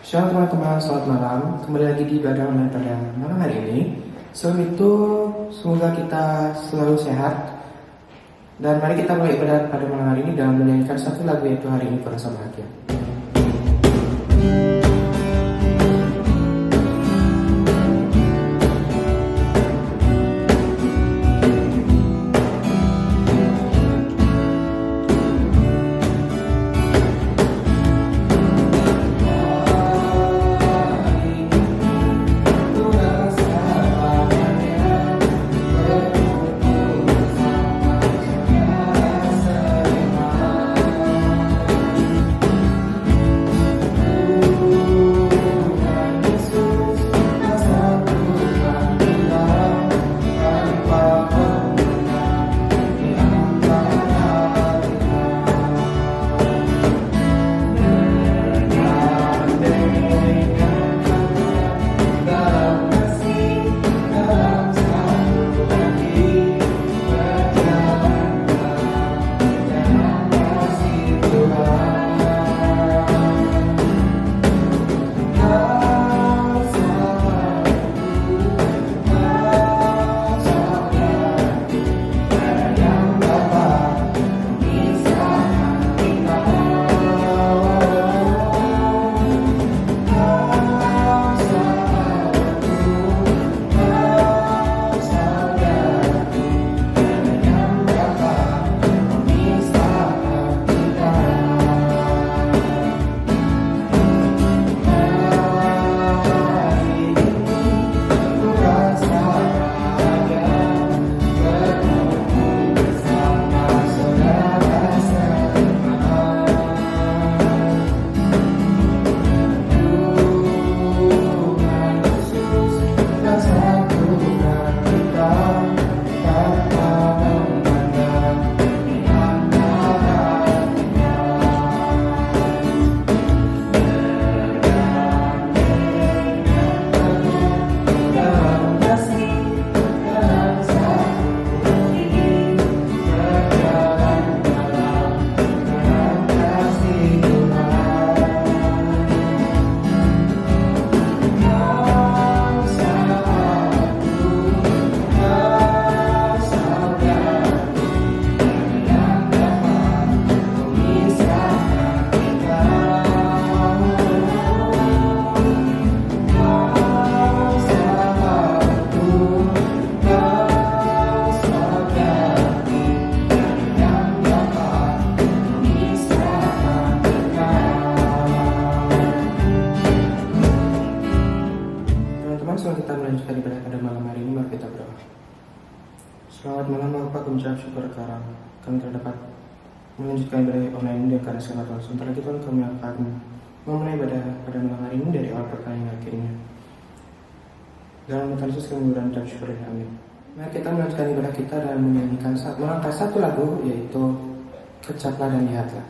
Shalom teman-teman, selamat malam. Kembali lagi di ibadah online pada malam hari ini. Sebelum itu, semoga kita selalu sehat. Dan mari kita mulai ibadah pada malam hari ini dengan menyanyikan satu lagu, yaitu Hari Ini Ku Rasa Bahagia. Sebelum kita melanjutkan ibadah pada malam hari ini, mari kita berdoa. Selamat malam Bapak, kami ucap syukur karena kami telah dapat melanjutkan ibadah online ini karena segala Tuhan. Sementara itu kami akan memulai ibadah pada malam hari ini dari awal pertanyaan hingga akhirnya. Dalam nama Yesus kami berucap syukur dan amin. Mari kita melanjutkan ibadah kita dan menyanyikan melangkah satu lagu, yaitu Kecaplah dan Lihatlah.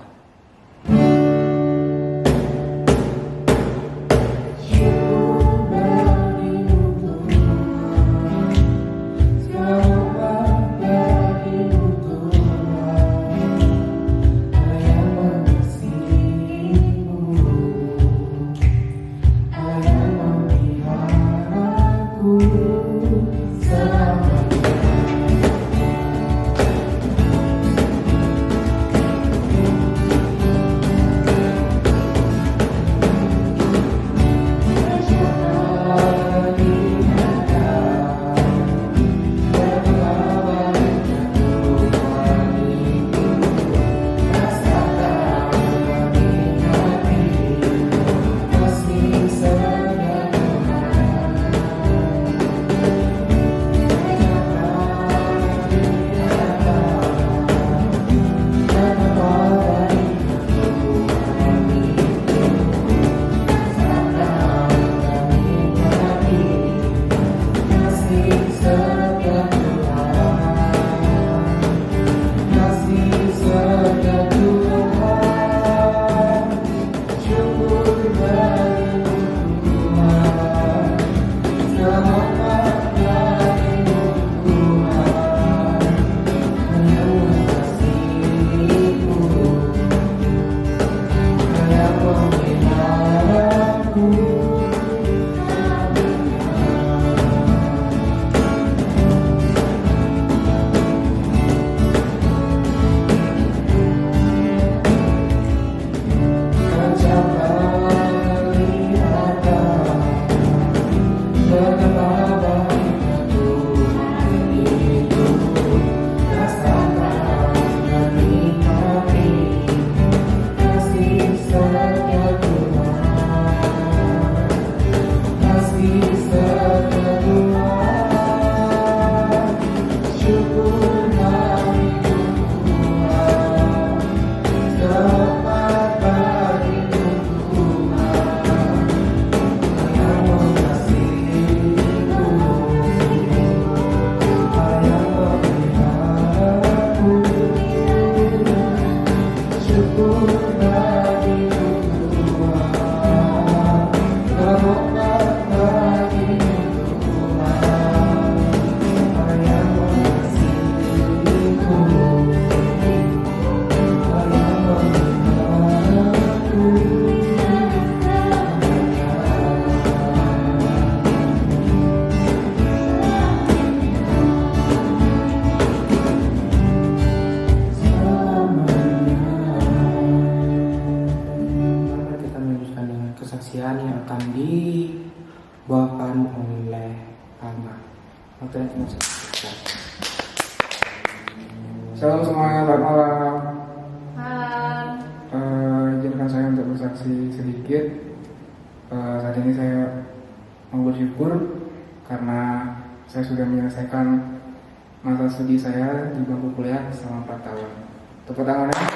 kesaksian yang akan dibawakan oleh Alma. Waktu dan tempat saksikan. Shalom semuanya, selamat malam. Malam. Izinkan saya untuk bersaksi sedikit. Saat ini saya mau bersyukur karena saya sudah menyelesaikan masa studi saya di bangku kuliah selama 4 tahun. Tepuk tangan ya.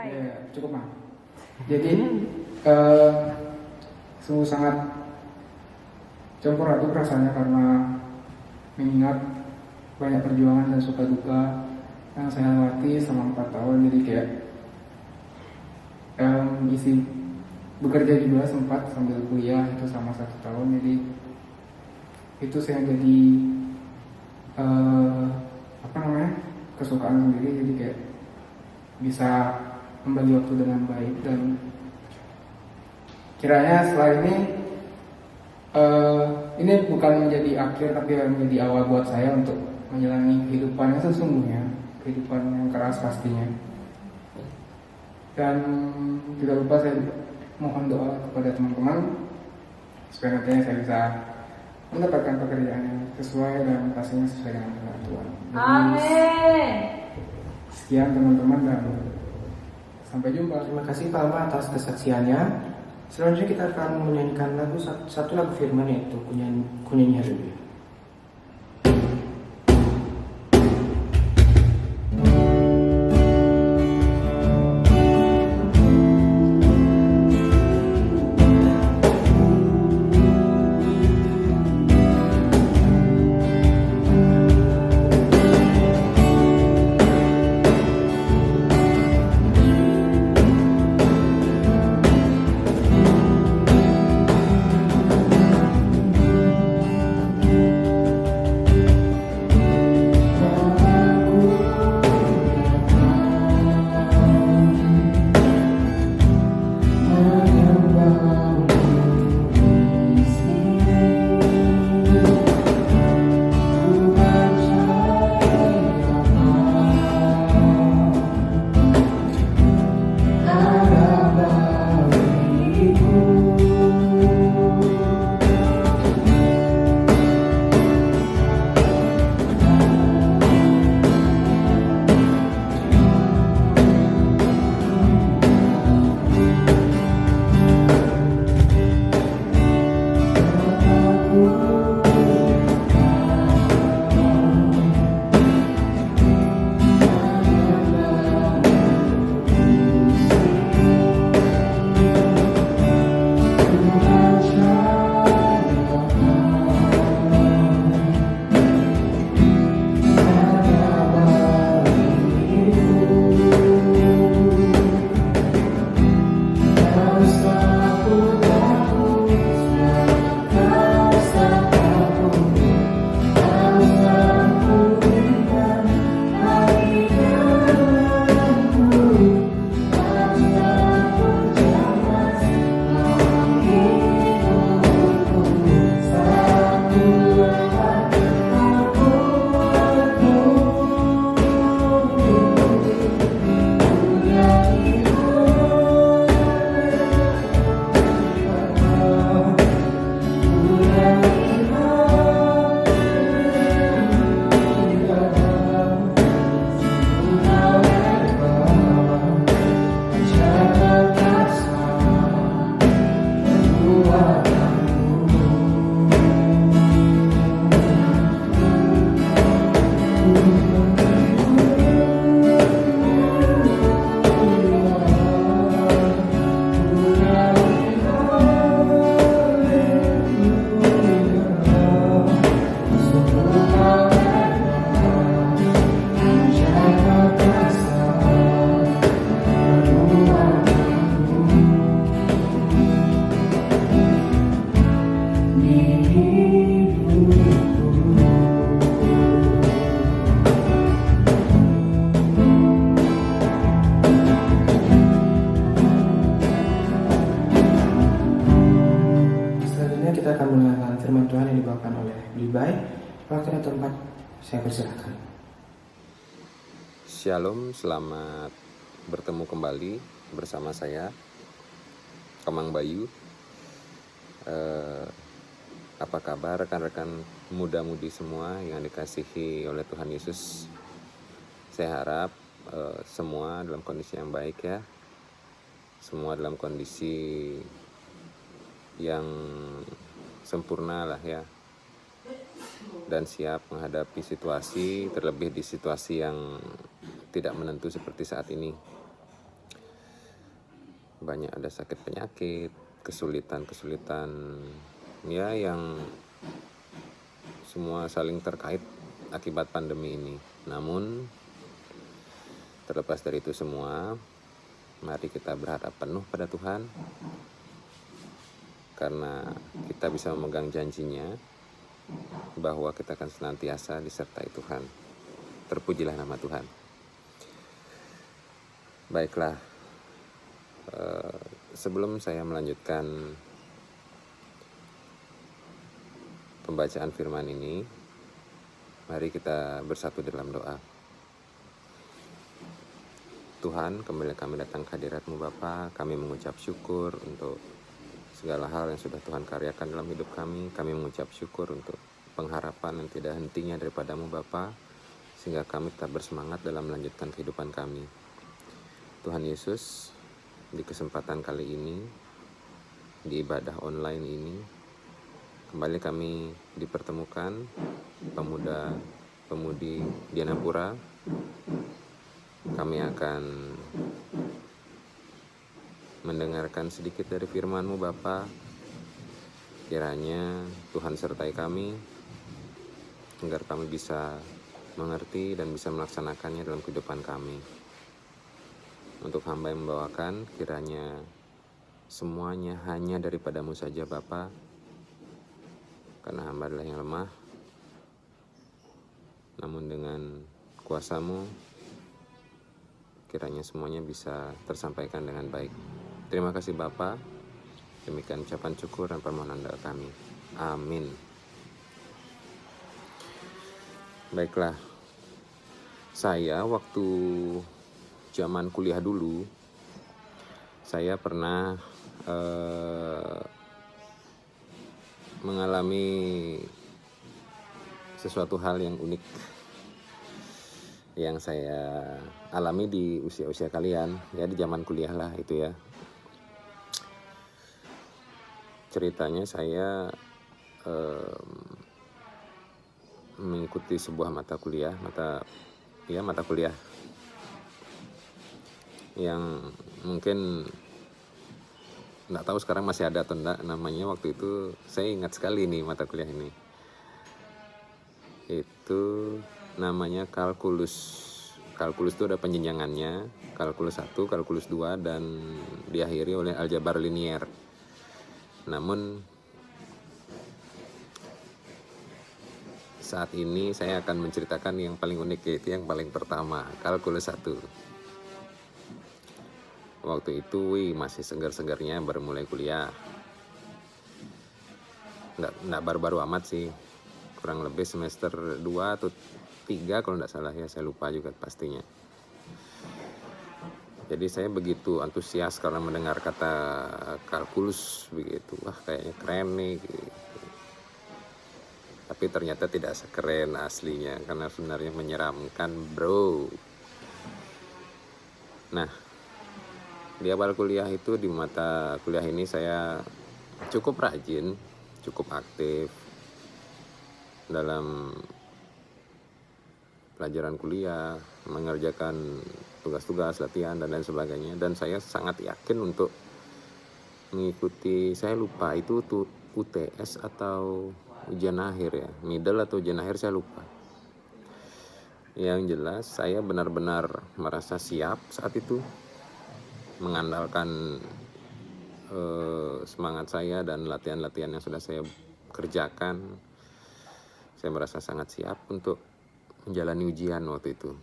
Ya, cukup mah. Jadi sungguh sangat campur aduk rasanya karena mengingat banyak perjuangan dan suka duka yang saya lewati selama 4 tahun. Jadi kayak isi bekerja juga sempat sambil kuliah itu sama 1 tahun. Jadi itu saya jadi kesukaan sendiri. Jadi kayak bisa membagi waktu dengan baik, dan kiranya setelah ini bukan menjadi akhir tapi menjadi awal buat saya untuk menjalani kehidupan yang sesungguhnya, kehidupan yang keras pastinya. Dan tidak lupa saya mohon doa kepada teman-teman supaya nantinya saya bisa mendapatkan pekerjaan yang sesuai dan pastinya sesuai dengan kehendak Tuhan. Amin. Sekian teman-teman dan sampai jumpa. Terima kasih Pak Alma atas kesaksiannya. Selanjutnya kita akan menyanyikan satu lagu firman, yaitu Kunyanyi Haleluya. Waktu dan tempat saya persilakan. Shalom, selamat bertemu kembali bersama saya, Kamang Bayu. Apa kabar rekan-rekan muda-mudi semua yang dikasihi oleh Tuhan Yesus? Saya harap semua dalam kondisi yang baik ya. Semua dalam kondisi yang sempurna lah ya. Dan siap menghadapi situasi, terlebih di situasi yang tidak menentu seperti saat ini. Banyak ada sakit penyakit, kesulitan-kesulitan ya yang semua saling terkait akibat pandemi ini. Namun terlepas dari itu semua, mari kita berharap penuh pada Tuhan, karena kita bisa memegang janjinya bahwa kita akan senantiasa disertai Tuhan. Terpujilah nama Tuhan. Baiklah, sebelum saya melanjutkan pembacaan firman ini, mari kita bersatu dalam doa. Tuhan, kembali kami datang ke hadirat-Mu Bapa. Kami mengucap syukur untuk segala hal yang sudah Tuhan karyakan dalam hidup kami. Kami mengucap syukur untuk pengharapan yang tidak hentinya daripada-Mu Bapa, sehingga kami tetap bersemangat dalam melanjutkan kehidupan kami. Tuhan Yesus, di kesempatan kali ini, di ibadah online ini, kembali kami dipertemukan pemuda-pemudi Dianapura. Kami akan mendengarkan sedikit dari firman-Mu Bapa. Kiranya Tuhan sertai kami, agar kami bisa mengerti dan bisa melaksanakannya dalam kehidupan kami. Untuk hamba yang membawakan, kiranya semuanya hanya daripada-Mu saja Bapa, karena hamba adalah yang lemah. Namun dengan kuasa-Mu, kiranya semuanya bisa tersampaikan dengan baik. Terima kasih Bapa. Demikian ucapan syukur dan permohonan doa kami. Amin. Baiklah, saya waktu zaman kuliah dulu, saya pernah mengalami sesuatu hal yang unik yang saya alami di usia-usia kalian, ya di zaman kuliah lah itu ya. Ceritanya saya mengikuti sebuah mata kuliah yang mungkin nggak tahu sekarang masih ada atau enggak. Namanya waktu itu saya ingat sekali nih mata kuliah ini. Itu namanya kalkulus. Kalkulus itu ada penjenjangannya, kalkulus 1, kalkulus 2, dan diakhiri oleh aljabar linier. Namun saat ini saya akan menceritakan yang paling unik, yaitu yang paling pertama, kalkulus 1. Waktu itu masih segar-segarnya baru mulai kuliah. Nggak baru-baru amat sih, kurang lebih semester 2 atau 3 kalau nggak salah ya, saya lupa juga pastinya. Jadi saya begitu antusias karena mendengar kata kalkulus begitu, wah kayaknya keren nih gitu. Tapi ternyata tidak sekeren aslinya, karena sebenarnya menyeramkan bro. Nah, di awal kuliah itu, di mata kuliah ini saya cukup rajin, cukup aktif dalam pelajaran kuliah, mengerjakan tugas-tugas, latihan, dan lain sebagainya. Dan saya sangat yakin untuk mengikuti, saya lupa itu tuh UTS atau ujian akhir ya, middle atau ujian akhir, saya lupa. Yang jelas saya benar-benar merasa siap saat itu, mengandalkan semangat saya dan latihan-latihan yang sudah saya kerjakan. Saya merasa sangat siap untuk menjalani ujian waktu itu.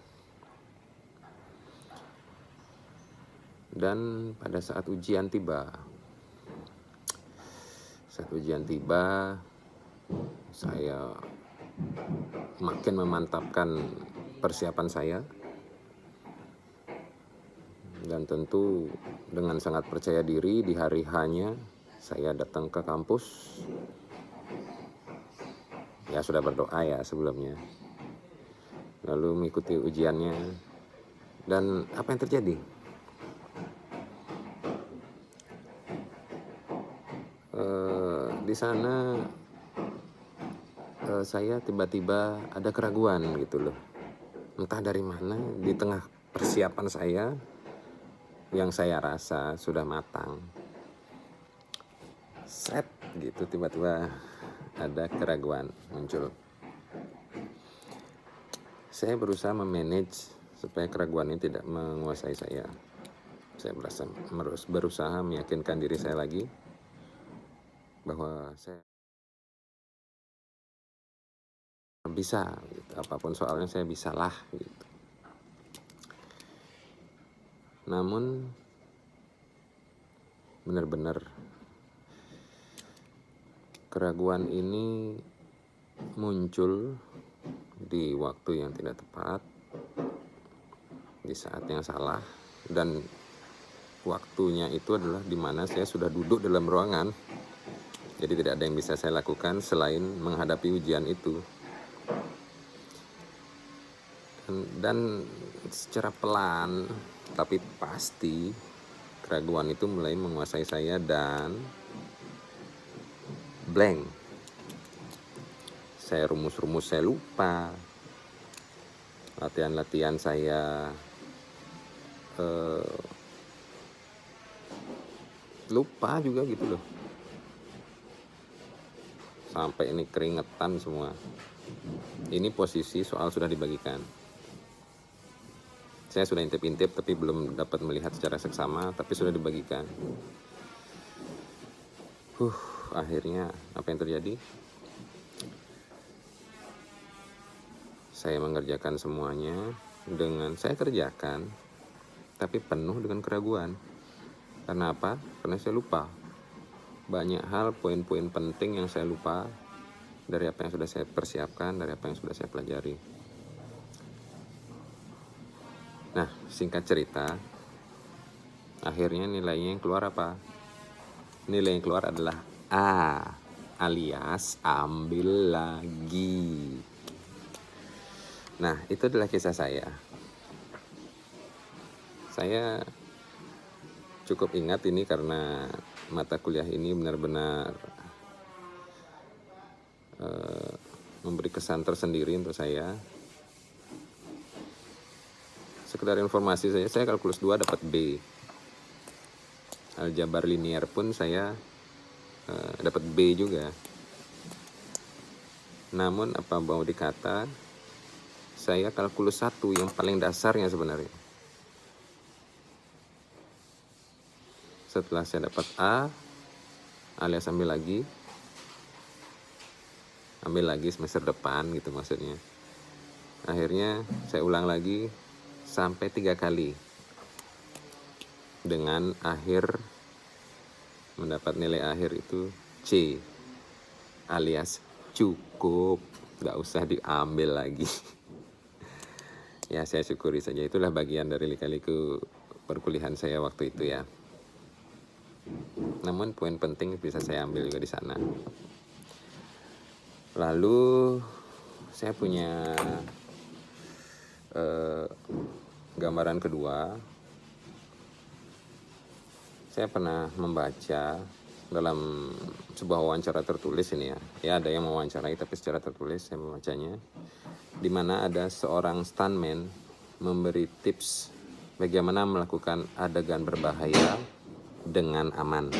Dan pada saat ujian tiba, saya makin memantapkan persiapan saya Dan tentu dengan sangat percaya diri di hari hanya saya datang ke kampus. Ya sudah berdoa ya sebelumnya. Lalu mengikuti ujiannya. Dan apa yang terjadi? Di sana saya tiba-tiba ada keraguan gitu loh. Entah dari mana, di tengah persiapan saya yang saya rasa sudah matang, set gitu tiba-tiba ada keraguan muncul. Saya berusaha memanage supaya keraguan ini tidak menguasai saya. Saya berusaha meyakinkan diri saya lagi bahwa saya bisa gitu. Apapun soalnya saya bisalah gitu. Namun benar-benar keraguan ini muncul di waktu yang tidak tepat, di saat yang salah, dan waktunya itu adalah di mana saya sudah duduk dalam ruangan. Jadi tidak ada yang bisa saya lakukan selain menghadapi ujian itu. Dan secara pelan tapi pasti keraguan itu mulai menguasai saya dan blank. Saya rumus-rumus saya lupa. Latihan-latihan saya lupa juga gitu loh. Sampai ini keringetan semua. Ini posisi soal sudah dibagikan. Saya sudah intip-intip tapi belum dapat melihat secara seksama, tapi sudah dibagikan. Akhirnya apa yang terjadi? Saya mengerjakan semuanya saya kerjakan, tapi penuh dengan keraguan. Karena apa? Karena saya lupa. Banyak hal, poin-poin penting yang saya lupa dari apa yang sudah saya persiapkan, dari apa yang sudah saya pelajari. Nah, singkat cerita, akhirnya nilainya yang keluar apa? Nilai yang keluar adalah A, alias ambil lagi. Nah, itu adalah kisah saya. Saya cukup ingat ini karena mata kuliah ini benar-benar memberi kesan tersendiri untuk saya. Sekedar informasi saja, saya kalkulus 2 dapat B. Aljabar linier pun saya dapat B juga. Namun apa mau dikata, saya kalkulus 1 yang paling dasarnya sebenarnya. Setelah saya dapat A, alias ambil lagi semester depan gitu maksudnya. Akhirnya saya ulang lagi sampai 3 kali dengan akhir mendapat nilai akhir itu C, alias cukup, gak usah diambil lagi. Ya saya syukuri saja, itulah bagian dari lika-liku perkuliahan saya waktu itu ya. Namun poin penting bisa saya ambil juga di sana. Lalu saya punya gambaran kedua. Saya pernah membaca dalam sebuah wawancara tertulis ini ya. Ya ada yang mewawancarai tapi secara tertulis saya membacanya. Di mana ada seorang stuntman memberi tips bagaimana melakukan adegan berbahaya dengan aman.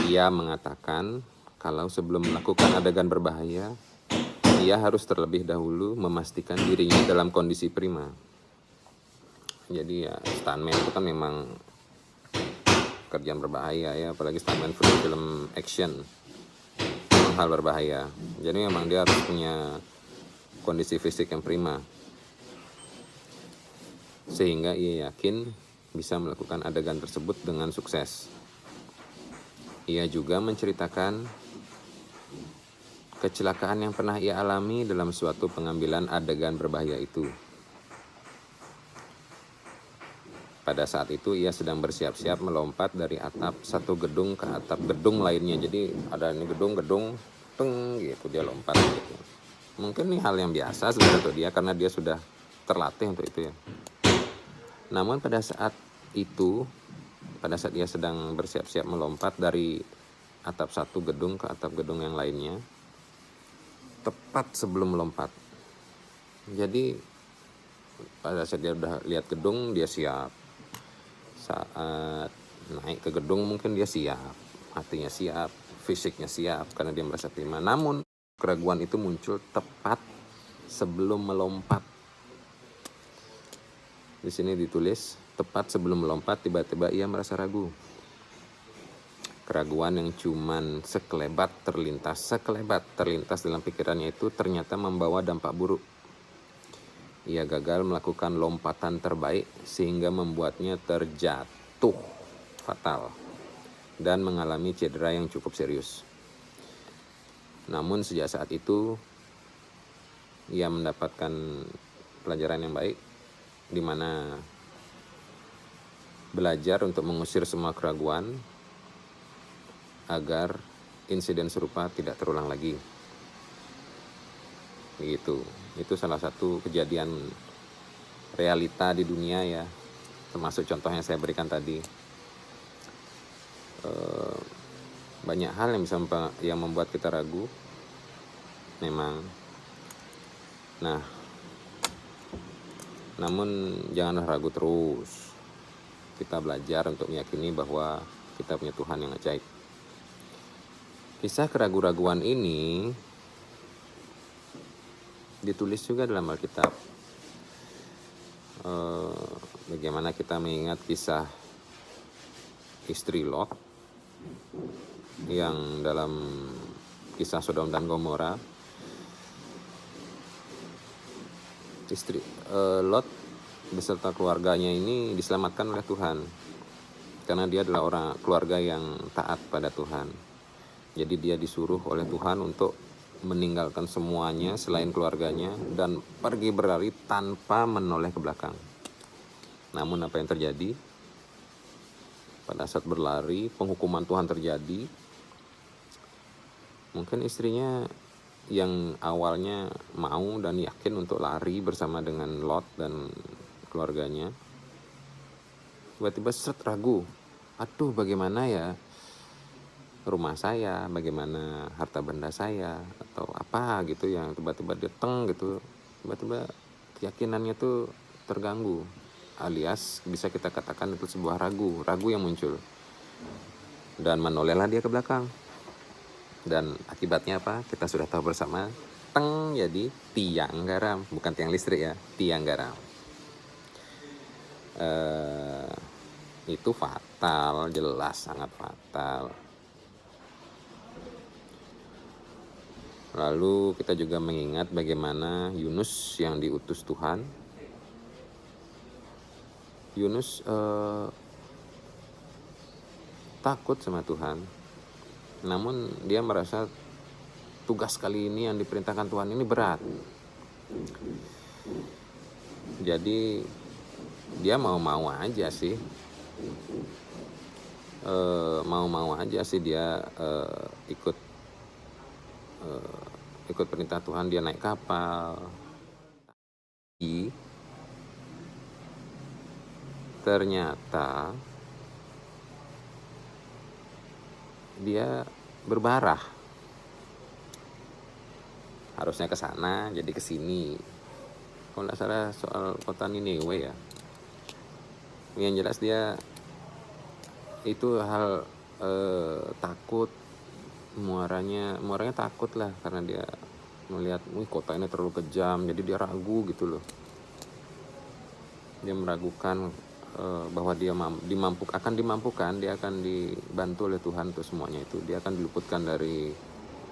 Ia mengatakan kalau sebelum melakukan adegan berbahaya, ia harus terlebih dahulu memastikan dirinya dalam kondisi prima. Jadi ya stuntman itu kan memang kerjaan berbahaya ya, apalagi stuntman film action, memang hal berbahaya. Jadi memang dia harus punya kondisi fisik yang prima, sehingga ia yakin bisa melakukan adegan tersebut dengan sukses. Ia juga menceritakan kecelakaan yang pernah ia alami dalam suatu pengambilan adegan berbahaya itu. Pada saat itu ia sedang bersiap-siap melompat dari atap satu gedung ke atap gedung lainnya. Jadi ada ini gedung, teng gitu dia lompat gitu. Mungkin ini hal yang biasa sebenarnya untuk dia karena dia sudah terlatih untuk itu ya. Namun pada saat dia sedang bersiap-siap melompat dari atap satu gedung ke atap gedung yang lainnya, tepat sebelum melompat. Jadi pada saat dia udah lihat gedung, dia siap. Saat naik ke gedung mungkin dia siap, hatinya siap, fisiknya siap karena dia merasa terima. Namun keraguan itu muncul tepat sebelum melompat. Di sini ditulis tepat sebelum melompat tiba-tiba ia merasa ragu. Keraguan yang cuman sekelebat terlintas dalam pikirannya itu ternyata membawa dampak buruk. Ia gagal melakukan lompatan terbaik sehingga membuatnya terjatuh fatal dan mengalami cedera yang cukup serius. Namun sejak saat itu ia mendapatkan pelajaran yang baik, di mana belajar untuk mengusir semua keraguan agar insiden serupa tidak terulang lagi. Begitu. Itu salah satu kejadian realita di dunia ya, termasuk contoh yang saya berikan tadi. Banyak hal yang bisa yang membuat kita ragu memang. Nah, namun janganlah ragu terus. Kita belajar untuk meyakini bahwa kita punya Tuhan yang ajaib. Kisah keraguan-raguan ini ditulis juga dalam Alkitab. Bagaimana kita mengingat kisah istri Lot yang dalam kisah Sodom dan Gomora. Istri Lot beserta keluarganya ini diselamatkan oleh Tuhan karena dia adalah keluarga yang taat pada Tuhan. Jadi dia disuruh oleh Tuhan untuk meninggalkan semuanya selain keluarganya dan pergi berlari tanpa menoleh ke belakang. Namun apa yang terjadi? Pada saat berlari, penghukuman Tuhan terjadi. Mungkin istrinya yang awalnya mau dan yakin untuk lari bersama dengan Lot dan keluarganya, tiba-tiba ragu. Aduh, bagaimana ya rumah saya, bagaimana harta benda saya atau apa gitu yang tiba-tiba dia gitu, tiba-tiba keyakinannya tuh terganggu, alias bisa kita katakan itu sebuah ragu yang muncul dan menolehlah dia ke belakang. Dan akibatnya apa? Kita sudah tahu bersama, jadi tiang garam, bukan tiang listrik ya, tiang garam. Itu fatal, jelas sangat fatal. Lalu kita juga mengingat bagaimana Yunus yang diutus Tuhan. Yunus takut sama Tuhan. Namun dia merasa tugas kali ini yang diperintahkan Tuhan ini berat. Jadi dia mau-mau aja sih. Mau-mau aja sih dia ikut perintah Tuhan, dia naik kapal. Ternyata dia berbarah. Harusnya ke sana, jadi ke sini. Kalau nggak salah soal kota Niniwe ya. Yang jelas dia itu hal takut, muaranya takut lah karena dia melihat kota ini terlalu kejam, jadi dia ragu gitu loh. Dia meragukan bahwa dia akan dimampukan, dia akan dibantu oleh Tuhan untuk semuanya itu. Dia akan diluputkan dari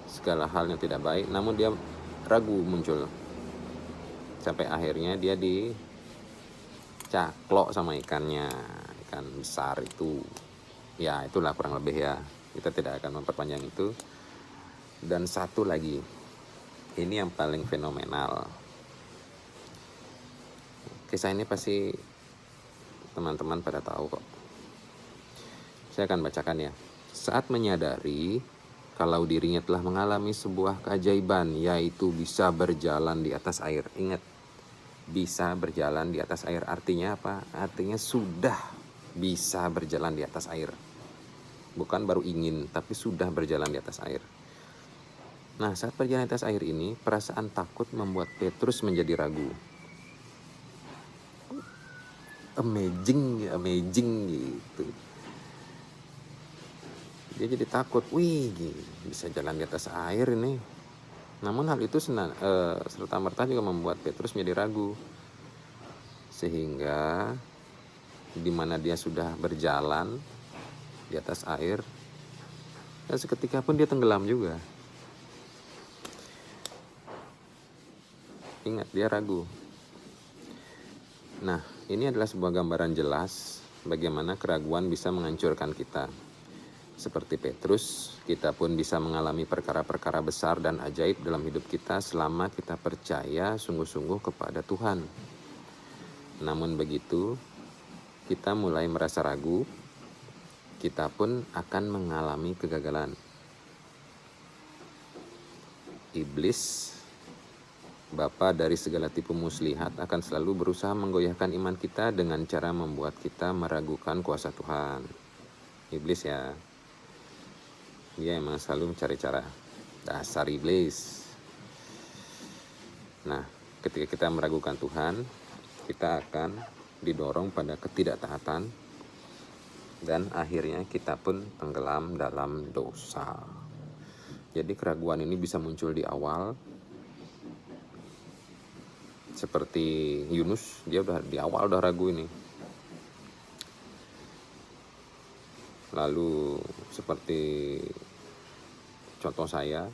segala hal yang tidak baik, namun dia ragu muncul. Sampai akhirnya dia dicaklok sama ikan besar itu. Ya itulah kurang lebih ya, kita tidak akan memperpanjang itu. Dan satu lagi, ini yang paling fenomenal. Kisah ini pasti teman-teman pada tahu kok. Saya akan bacakan ya. Saat menyadari kalau dirinya telah mengalami sebuah keajaiban, yaitu bisa berjalan di atas air. Ingat, bisa berjalan di atas air artinya apa? Artinya sudah bisa berjalan di atas air. Bukan baru ingin, tapi sudah berjalan di atas air. Nah, saat berjalan di atas air ini, perasaan takut membuat Petrus menjadi ragu. Amazing gitu. Dia jadi takut, wih bisa jalan di atas air ini. Namun hal itu serta-merta juga membuat Petrus menjadi ragu. Sehingga di mana dia sudah berjalan di atas air, dan seketika pun dia tenggelam juga. Ingat, dia ragu. Nah, ini adalah sebuah gambaran jelas bagaimana keraguan bisa menghancurkan kita. Seperti Petrus, kita pun bisa mengalami perkara-perkara besar dan ajaib dalam hidup kita selama kita percaya sungguh-sungguh kepada Tuhan. Namun begitu, kita mulai merasa ragu, kita pun akan mengalami kegagalan. Iblis, bapa dari segala tipu muslihat, akan selalu berusaha menggoyahkan iman kita dengan cara membuat kita meragukan kuasa Tuhan. Iblis ya, dia emang selalu mencari cara. Dasar iblis. Nah, ketika kita meragukan Tuhan, kita akan didorong pada ketidaktaatan, dan akhirnya kita pun tenggelam dalam dosa. Jadi keraguan ini bisa muncul di awal. Seperti Yunus, dia udah di awal udah ragu ini. Lalu seperti contoh saya,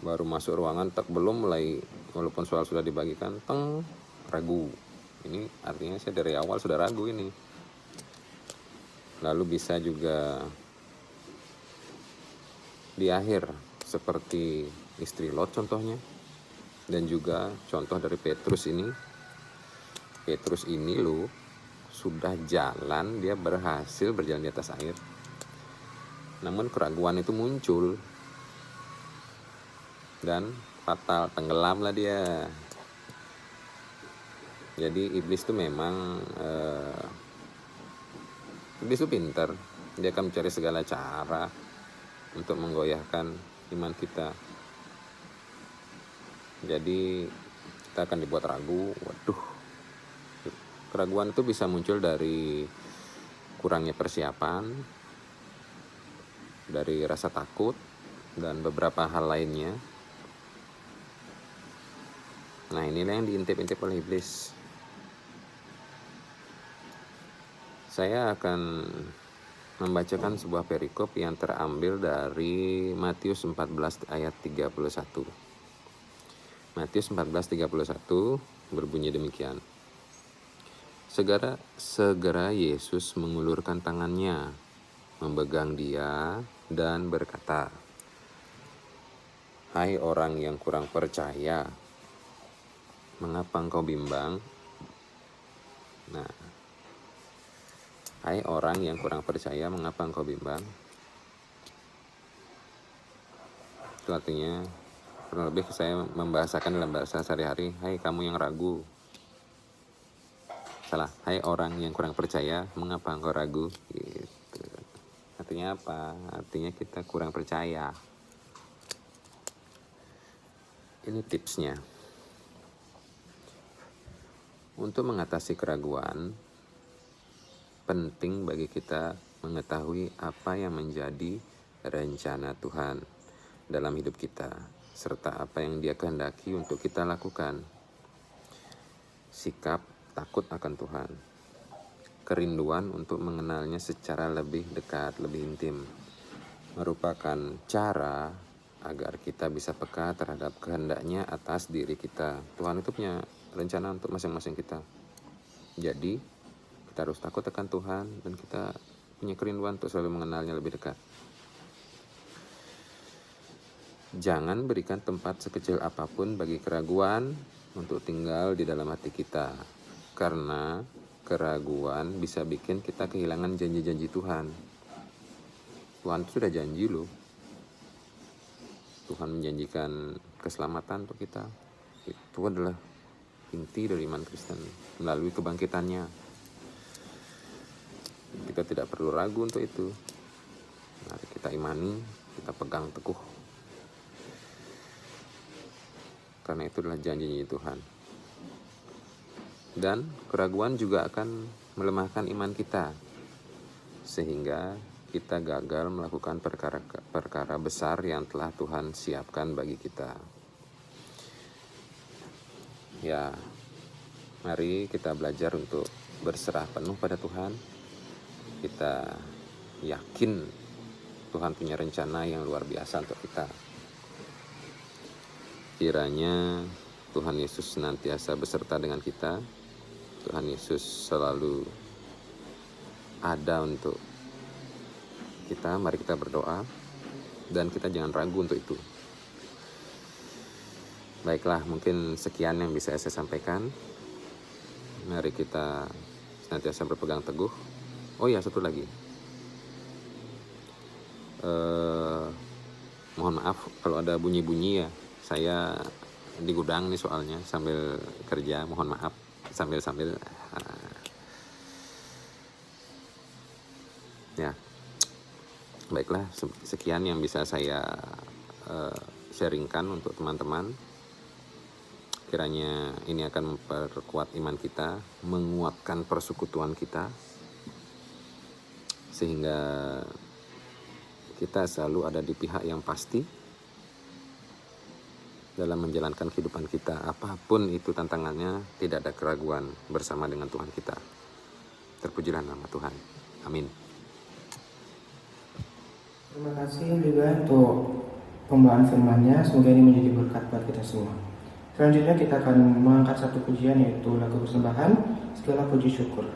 baru masuk ruangan, belum mulai, walaupun soal sudah dibagikan, ragu. Ini artinya saya dari awal sudah ragu ini. Lalu bisa juga di akhir, seperti istri Lot contohnya, dan juga contoh dari Petrus ini. Petrus ini loh, sudah jalan, dia berhasil berjalan di atas air. Namun keraguan itu muncul dan fatal, tenggelamlah dia. Jadi iblis itu memang iblis itu pintar. Dia akan mencari segala cara untuk menggoyahkan iman kita. Jadi kita akan dibuat ragu. Waduh, keraguan itu bisa muncul dari kurangnya persiapan, dari rasa takut, dan beberapa hal lainnya. Nah, inilah yang diintip-intip oleh iblis. Saya akan membacakan sebuah perikop yang terambil dari Matius 14 ayat 31. Matius 14:31 berbunyi demikian. Segera Yesus mengulurkan tangannya, memegang dia dan berkata, "Hai orang yang kurang percaya, mengapa engkau bimbang?" Nah, hai orang yang kurang percaya, mengapa engkau bimbang? Itu artinya, kurang lebih saya membahasakan dalam bahasa sehari-hari, hai kamu yang ragu. Salah, hai orang yang kurang percaya, mengapa engkau ragu? Gitu. Artinya apa? Artinya kita kurang percaya. Ini tipsnya. Untuk mengatasi keraguan, penting bagi kita mengetahui apa yang menjadi rencana Tuhan dalam hidup kita, serta apa yang Dia kehendaki untuk kita lakukan. Sikap takut akan Tuhan, kerinduan untuk mengenalnya secara lebih dekat, lebih intim, merupakan cara agar kita bisa peka terhadap kehendaknya atas diri kita. Tuhan itu punya rencana untuk masing-masing kita. Jadi kita harus takut akan Tuhan, dan kita punya kerinduan untuk selalu mengenalnya lebih dekat. Jangan berikan tempat sekecil apapun bagi keraguan untuk tinggal di dalam hati kita. Karena keraguan bisa bikin kita kehilangan janji-janji Tuhan. Tuhan sudah janji loh. Tuhan menjanjikan keselamatan untuk kita. Itu adalah inti dari iman Kristen melalui kebangkitannya. Kita tidak perlu ragu untuk itu. Mari kita imani, kita pegang teguh. Karena itu adalah janji Tuhan. Dan keraguan juga akan melemahkan iman kita, sehingga kita gagal melakukan perkara besar yang telah Tuhan siapkan bagi kita. Ya, mari kita belajar untuk berserah penuh pada Tuhan. Kita yakin Tuhan punya rencana yang luar biasa untuk kita. Kiranya Tuhan Yesus senantiasa beserta dengan kita. Tuhan Yesus selalu ada untuk kita. Mari kita berdoa dan kita jangan ragu untuk itu. Baiklah, mungkin sekian yang bisa saya sampaikan. Mari kita senantiasa berpegang teguh. Oh ya, satu lagi. Mohon maaf kalau ada bunyi-bunyi ya. Saya di gudang nih soalnya sambil kerja. Mohon maaf sambil ya. Baiklah, sekian yang bisa saya sharingkan untuk teman-teman. Kiranya ini akan memperkuat iman kita, menguatkan persekutuan kita, sehingga kita selalu ada di pihak yang pasti dalam menjalankan kehidupan kita. Apapun itu tantangannya, tidak ada keraguan bersama dengan Tuhan kita. Terpujilah nama Tuhan. Amin. Terima kasih juga untuk pembawaan firman-Nya. Semoga ini menjadi berkat buat kita semua. Selanjutnya kita akan mengangkat satu pujian, yaitu lagu persembahan Segala Puji Syukur.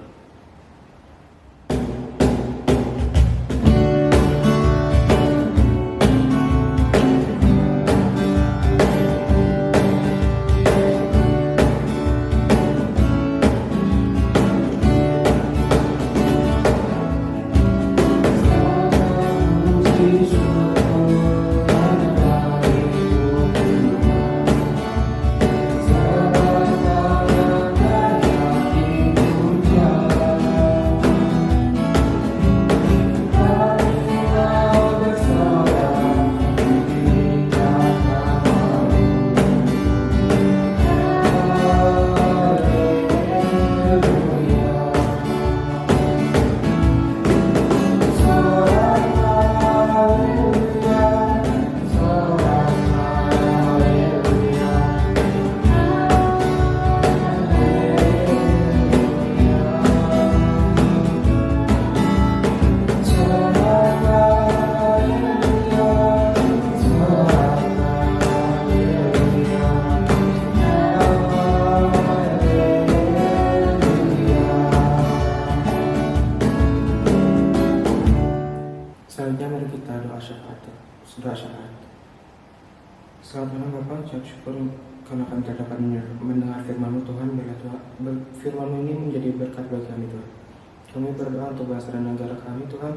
Selanjutnya mari kita doa syafaat. Selamat malam Bapak, ucap syukur karena kami dapat mendengar firman-Mu Tuhan. Biarlah firman-Mu ini menjadi berkat bagi kami Tuhan. Kami berdoa untuk bangsa dan negara kami Tuhan.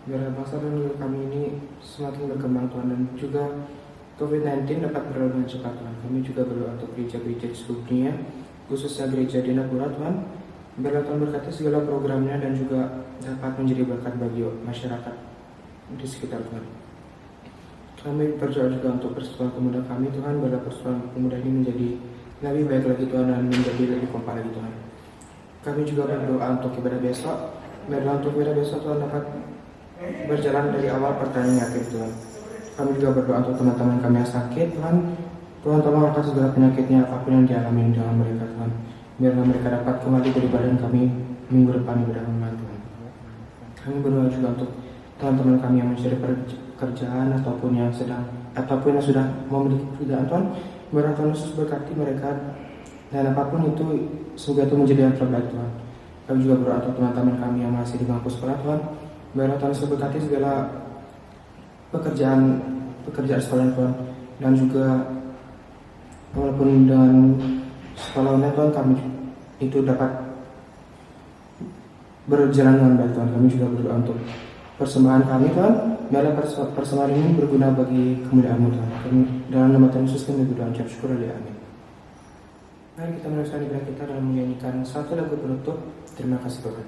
Biarlah bangsa dan negara kami ini semakin berkembang Tuhan, dan juga COVID-19 dapat berlalu dengan cepat Tuhan. Kami juga berdoa untuk gereja-gereja di seluruh dunia, khususnya gereja di Napura Tuhan. Biarlah Tuhan berkati segala programnya dan juga dapat menjadi berkat bagi masyarakat di sekitar Tuhan. Kami berdoa juga untuk persekutuan pemuda kami Tuhan. Biarlah persekutuan pemuda ini menjadi lebih baik lagi Tuhan, dan menjadi lebih kompak lagi Tuhan. Kami juga berdoa untuk ibadah besok. Biarlah untuk ibadah besok Tuhan dapat berjalan dari awal pertandingan hingga akhir Tuhan. Kami juga berdoa untuk teman-teman kami yang sakit Tuhan. Tuhan tolong angkat segala penyakitnya, apapun yang dialami dengan mereka Tuhan. Biarlah mereka dapat kembali beribadah kami minggu depan ibadah online Tuhan. Kami berdoa juga untuk teman-teman kami yang mencari pekerjaan ataupun yang sudah memiliki pekerjaan Tuhan. Biarlah Tuhan Yesus berkati mereka, dan apapun itu semoga itu menjadi yang terbaik Tuhan. Kami juga berdoa untuk teman-teman kami yang masih di bangku sekolah Tuhan. Biarlah Tuhan Yesus berkati segala pekerjaan sekolah Tuhan, dan juga walaupun dengan sekolah online Tuhan, kami itu dapat berjalan dengan baik Tuhan. Kami juga berdoa untuk persembahan kami Tuhan. Biarlah persembahan ini berguna bagi kemuliaan-Mu Tuhan. Dalam nama Tuhan Yesus kami berdoa ucap syukur dan amin. Mari kita meneruskan ibadah kita dalam menyanyikan satu lagu penutup. Terima kasih Tuhan.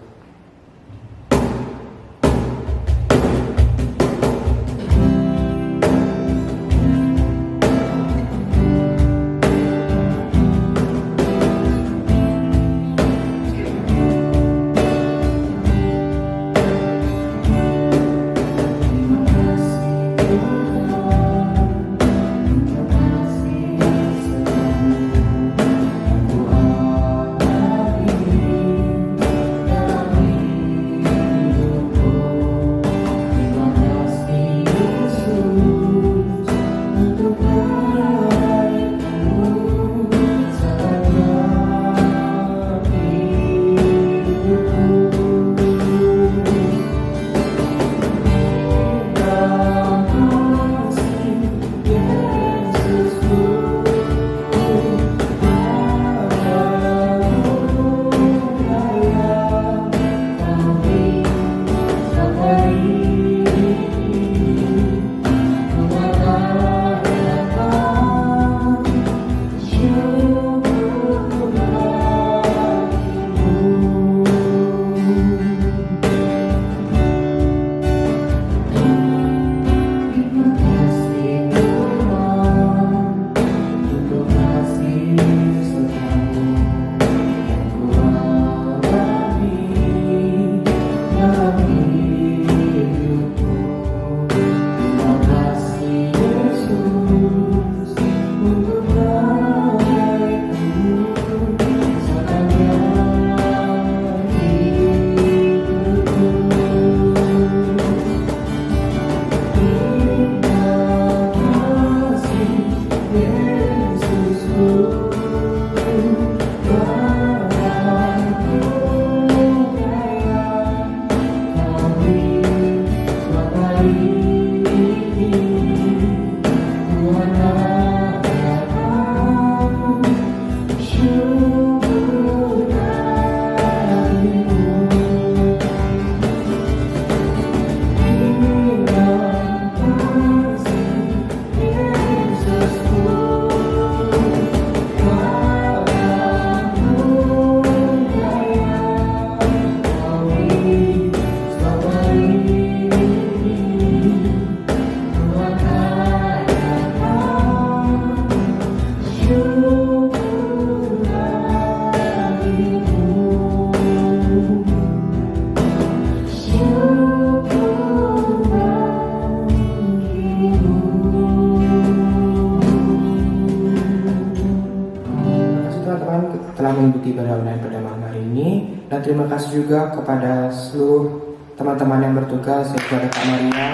Telah mengikuti ibadah online pada malam hari ini, dan terima kasih juga kepada seluruh teman-teman yang bertugas, yaitu ada Kak Maria,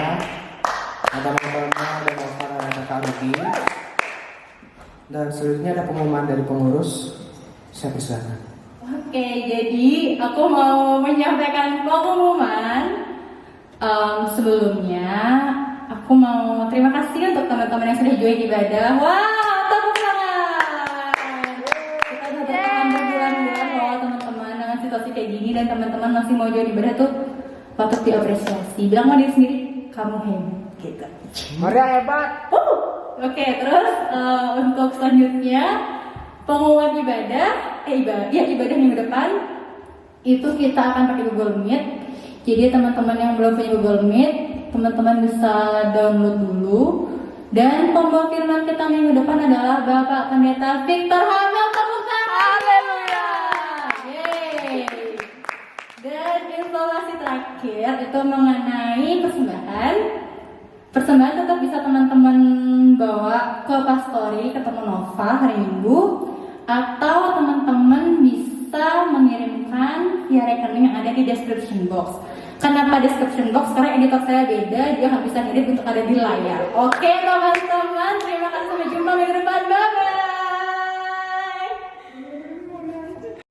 ada teman-teman dan Sarah, ada Kak Ruby, dan selanjutnya ada pengumuman dari pengurus. Saya persilakan. Oke, jadi aku mau menyampaikan pengumuman. Sebelumnya aku mau terima kasih untuk teman-teman yang sudah join ibadah. Wow, tepuk tangan. Kita udah bertahan berbulan-bulan loh teman-teman dengan situasi kayak gini, dan teman-teman masih mau join ibadah tuh patut diapresiasi. Bilang sama diri sendiri, kamu hebat gitu. Maria hebat. Oke, terus untuk selanjutnya pengumuman ibadah minggu depan itu kita akan pakai Google Meet. Jadi teman-teman yang belum punya Google Meet, teman-teman bisa download dulu. Dan pembawa firman kita minggu depan adalah Bapak Pendeta Victor Hamel. Tepuk tangan. Haleluya. Yeay. Dan informasi terakhir itu mengenai persembahan. Persembahan tetap bisa teman-teman bawa ke Pastori, ketemu Nova hari Minggu, atau teman-teman bisa mengirimkan via rekening yang ada di description box. Kenapa description box? Karena editor saya beda, dia nggak bisa ngedit untuk ada di layar. Oke teman-teman, terima kasih